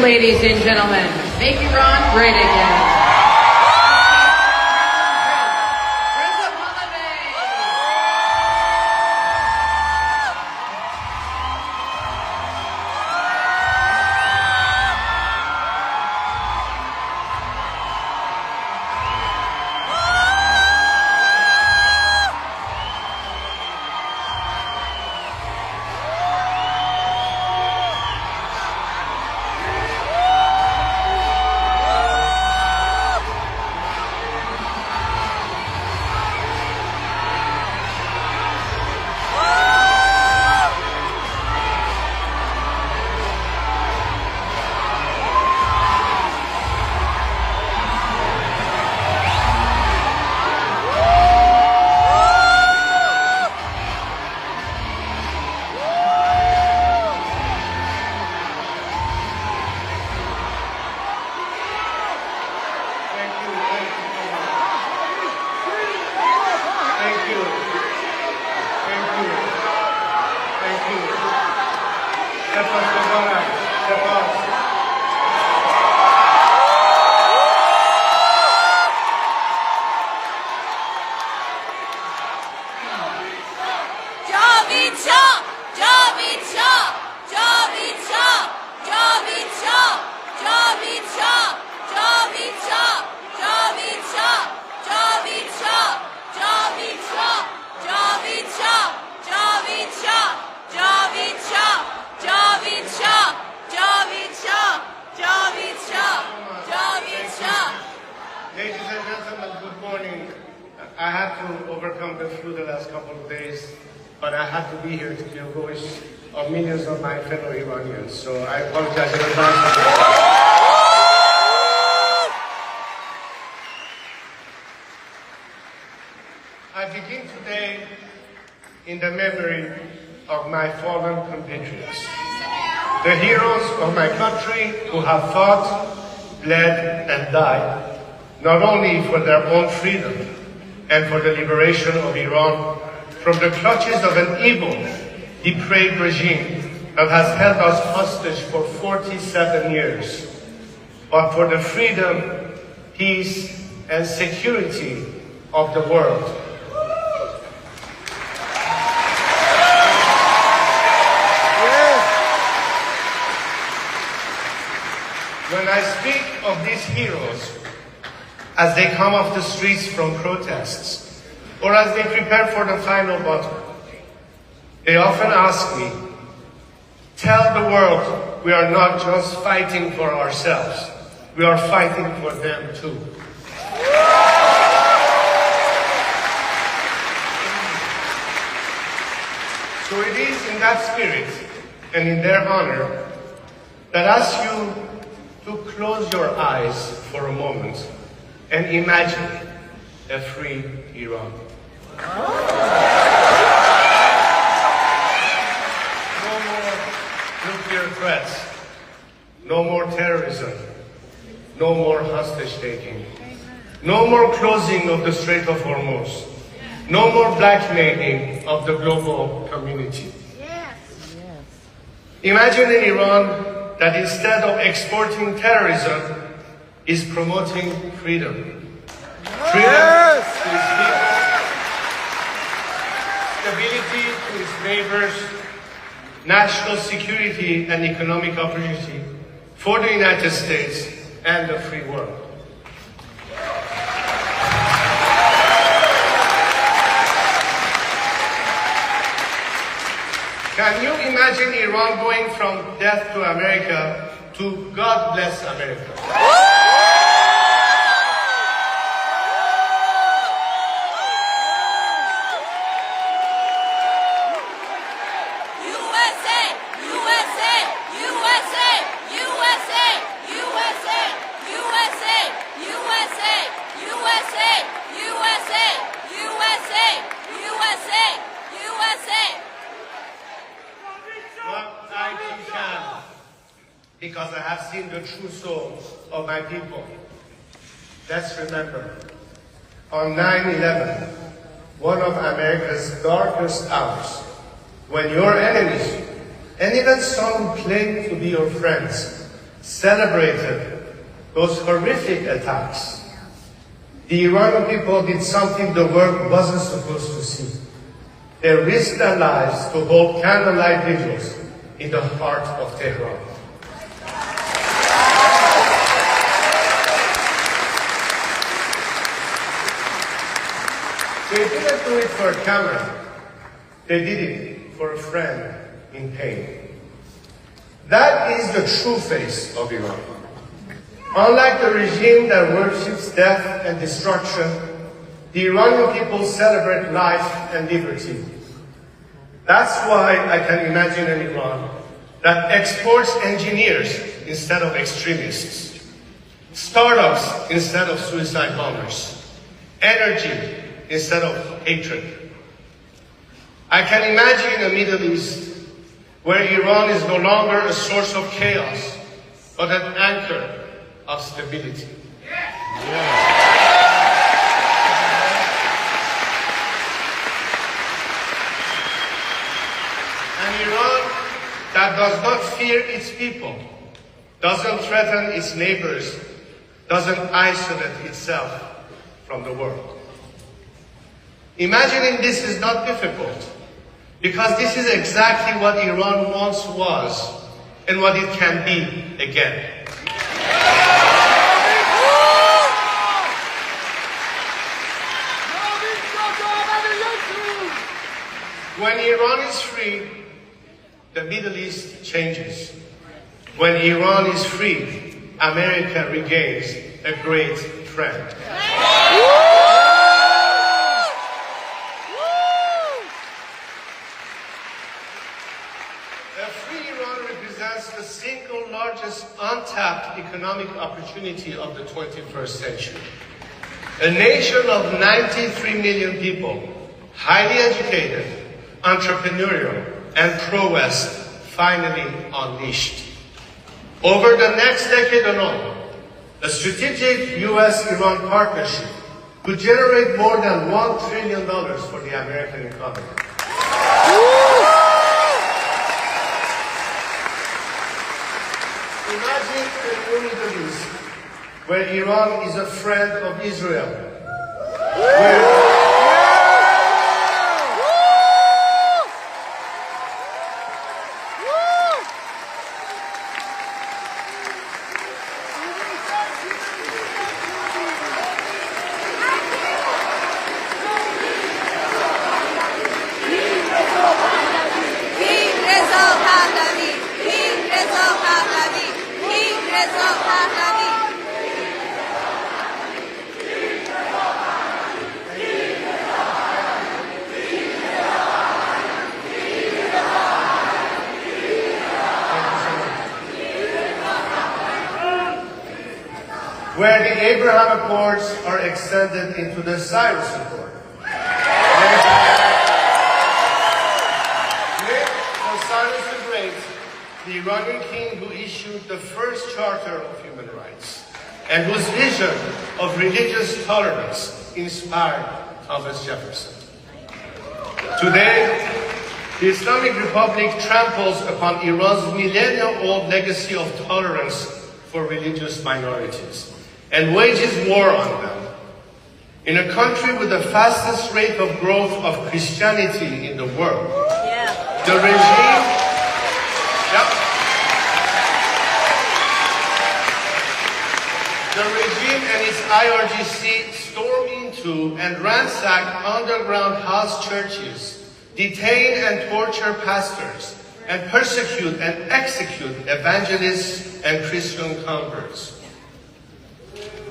ladies and gentlemen. Make Iran great again. I had to overcome the flu the last couple of days, but I had to be here to give a wish of millions of my fellow Iranians. So I apologize in advance. I begin today in the memory of my fallen compatriots, the heroes of my country who have fought, bled, and died, not only for their own freedom and for the liberation of Iran from the clutches of an evil, depraved regime that has held us hostage for 47 years, but for the freedom, peace, and security of the world. When I speak of these heroes, as they come off the streets from protests, or as they prepare for the final battle, they often ask me, tell the world we are not just fighting for ourselves, we are fighting for them too. So it is in that spirit and in their honor that I ask you to close your eyes for a moment and imagine a free Iran. No more nuclear threats, no more terrorism, no more hostage-taking, no more closing of the Strait of Hormuz, no more blackmailing of the global community. Imagine an Iran that instead of exporting terrorism is promoting freedom. Freedom to its people, stability to its neighbors, national security and economic opportunity for the United States and the free world. Can you imagine Iran going from death to America to God bless America? Because I have seen the true soul of my people. Let's remember, on 9/11, one of America's darkest hours, when your enemies, and even some who claim to be your friends, celebrated those horrific attacks, the Iranian people did something the world wasn't supposed to see. They risked their lives to hold candlelight vigils in the heart of Tehran. They didn't do it for a camera. They did it for a friend in pain. That is the true face of Iran. Unlike the regime that worships death and destruction, the Iranian people celebrate life and liberty. That's why I can imagine an Iran that exports engineers instead of extremists, startups instead of suicide bombers, energy instead of hatred. I can imagine a Middle East where Iran is no longer a source of chaos, but an anchor of stability. An Iran that does not fear its people, doesn't threaten its neighbors, doesn't isolate itself from the world. Imagining this is not difficult, because this is exactly what Iran once was and what it can be again. When Iran is free, the Middle East changes. When Iran is free, America regains a great friend. A free Iran represents the single largest untapped economic opportunity of the 21st century. A nation of 93 million people, highly educated, entrepreneurial, and pro-West, finally unleashed. Over the next decade alone, a strategic U.S.-Iran partnership could generate more than $1 trillion for the American economy. Imagine a new Middle East where Iran is a friend of Israel, where the Abraham Accords are extended into the Cyrus Accord. Named for Cyrus the Great, the Iranian king who issued the first Charter of Human Rights, and whose vision of religious tolerance inspired Thomas Jefferson. Today, the Islamic Republic tramples upon Iran's millennium-old legacy of tolerance for religious minorities and wages war on them. In a country with the fastest rate of growth of Christianity in the world, the regime and its IRGC storm into and ransack underground house churches, detain and torture pastors, and persecute and execute evangelists and Christian converts.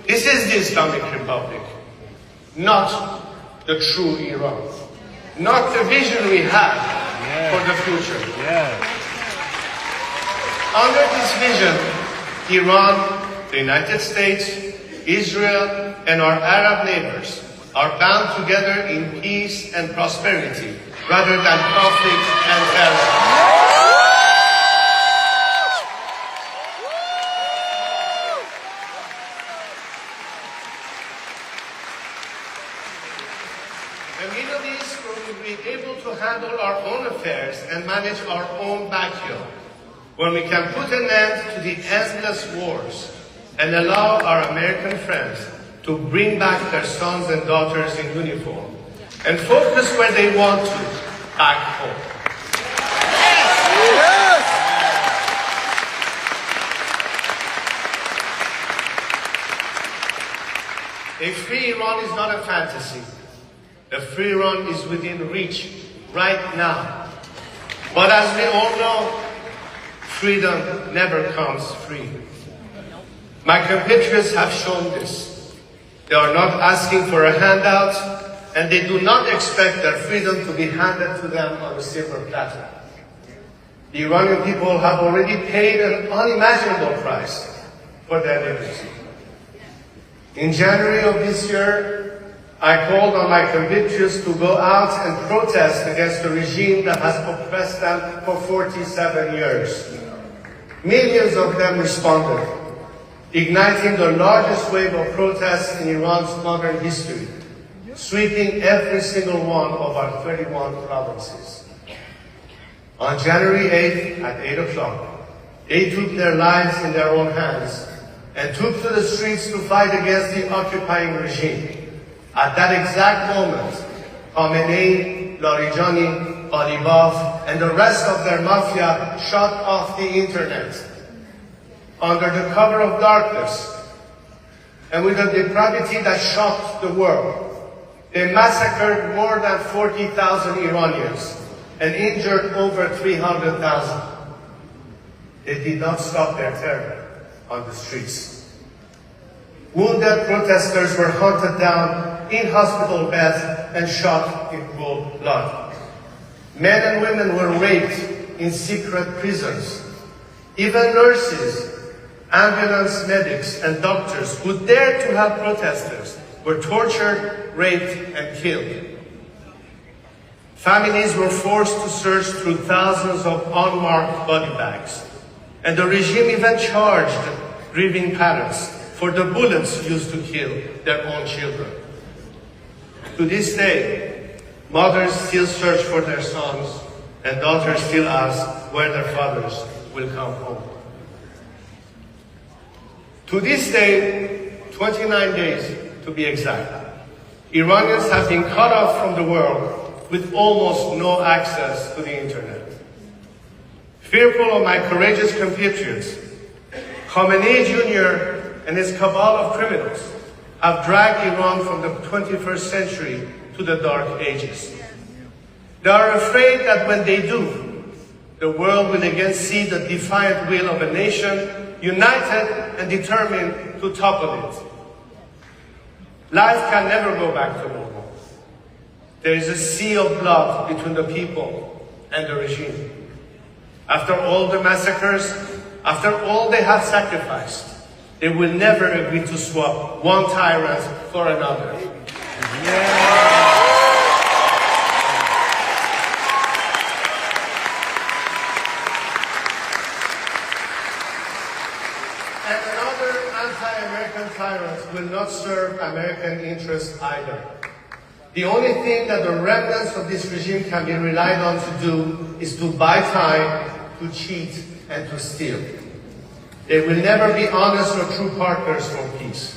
This is the Islamic Republic, not the true Iran, not the vision we have for the future. Under this vision, Iran, the United States, Israel, and our Arab neighbors are bound together in peace and prosperity rather than conflict and terror. A Middle East where we will be able to handle our own affairs and manage our own backyard. when we can put an end to the endless wars and allow our American friends to bring back their sons and daughters in uniform and focus where they want to, back home. A free Iran is not a fantasy. A free Iran is within reach right now. But as we all know, freedom never comes free. My compatriots have shown this. They are not asking for a handout, and they do not expect their freedom to be handed to them on a silver platter. The Iranian people have already paid an unimaginable price for their liberty. In January of this year, I called on my compatriots to go out and protest against the regime that has oppressed them for 47 years. Millions of them responded, igniting the largest wave of protests in Iran's modern history, sweeping every single one of our 31 provinces. On January 8th at 8 o'clock, they took their lives in their own hands and took to the streets to fight against the occupying regime. At that exact moment, Khamenei, Larijani, Ghalibaf, and the rest of their mafia shut off the internet under the cover of darkness. And with a depravity that shocked the world, they massacred more than 40,000 Iranians and injured over 300,000. They did not stop their terror on the streets. Wounded protesters were hunted down in hospital beds and shot in cold blood. Men and women were raped in secret prisons. Even nurses, ambulance medics, and doctors who dared to help protesters were tortured, raped, and killed. Families were forced to search through thousands of unmarked body bags. And the regime even charged grieving parents for the bullets used to kill their own children. To this day, mothers still search for their sons, and daughters still ask where their fathers will come home. To this day, 29 days to be exact, Iranians have been cut off from the world with almost no access to the internet. Fearful of my courageous compatriots, Khamenei Jr. and his cabal of criminals have dragged Iran from the 21st century to the dark ages. They are afraid that when they do, the world will again see the defiant will of a nation united and determined to topple it. Life can never go back to normal. There is a sea of blood between the people and the regime. After all the massacres, after all they have sacrificed, they will never agree to swap one tyrant for another. And another anti-American tyrant will not serve American interests either. The only thing that the remnants of this regime can be relied on to do is to buy time, to cheat, and to steal. They will never be honest or true partners for peace.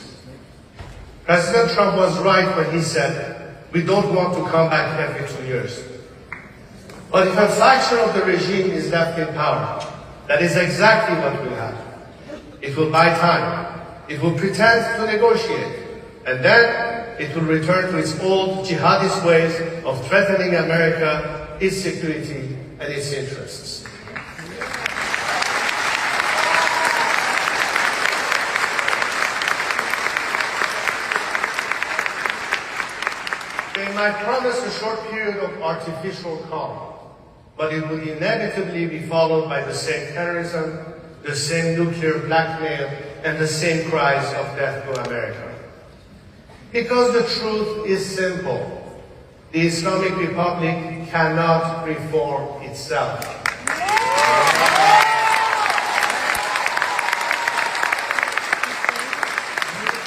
President Trump was right when he said, we don't want to come back every 2 years. But if a faction of the regime is left in power, that is exactly what will happen. It will buy time. It will pretend to negotiate. And then it will return to its old jihadist ways of threatening America, its security, and its interests. They might promise a short period of artificial calm, but it will inevitably be followed by the same terrorism, the same nuclear blackmail, and the same cries of death to America. Because the truth is simple. The Islamic Republic cannot reform itself. You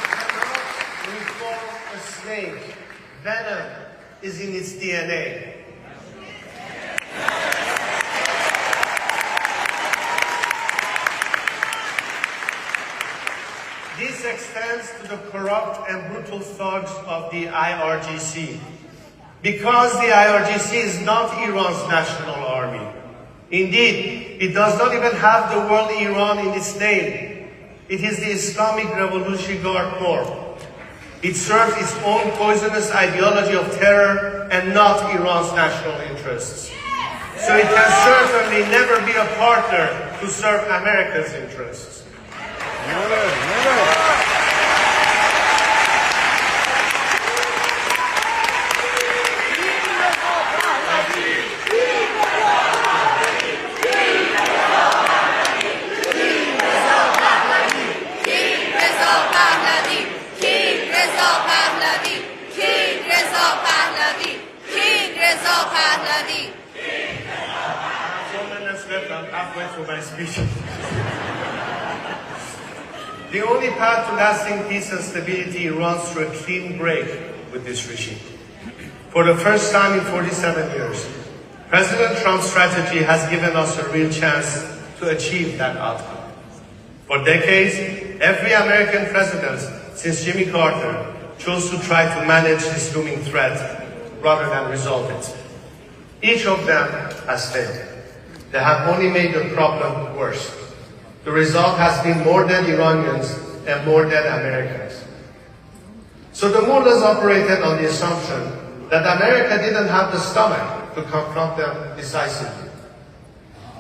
cannot reform a snake. Venom is in its DNA. extends to the corrupt and brutal thugs of the IRGC. Because the IRGC is not Iran's national army. Indeed, it does not even have the word Iran in its name. It is the Islamic Revolutionary Guard Corps. It serves its own poisonous ideology of terror and not Iran's national interests. So it can certainly never be a partner to serve America's interests. I'm halfway through my speech. The only path to lasting peace and stability runs through a clean break with this regime. For the first time in 47 years, President Trump's strategy has given us a real chance to achieve that outcome. For decades, every American president since Jimmy Carter chose to try to manage this looming threat rather than resolve it. Each of them has failed. They have only made the problem worse. The result has been more dead Iranians and more dead Americans. So the mullahs operated on the assumption that America didn't have the stomach to confront them decisively.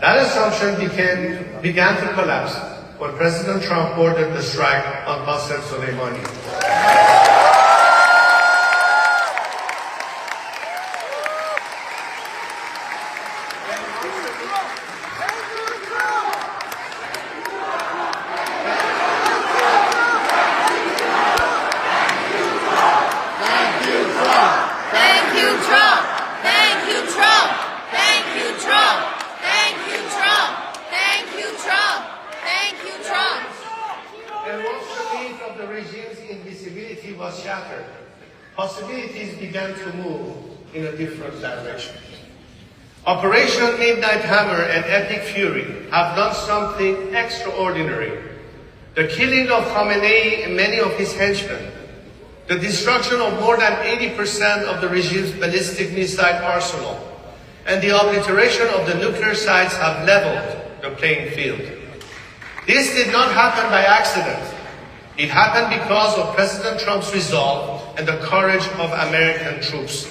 That assumption began to collapse when President Trump ordered the strike on Qasem Soleimani. Was shattered, possibilities began to move in a different direction. Operation Midnight Hammer and Epic Fury have done something extraordinary. The killing of Khamenei and many of his henchmen, the destruction of more than 80% of the regime's ballistic missile arsenal, and the obliteration of the nuclear sites have leveled the playing field. This did not happen by accident. It happened because of President Trump's resolve and the courage of American troops.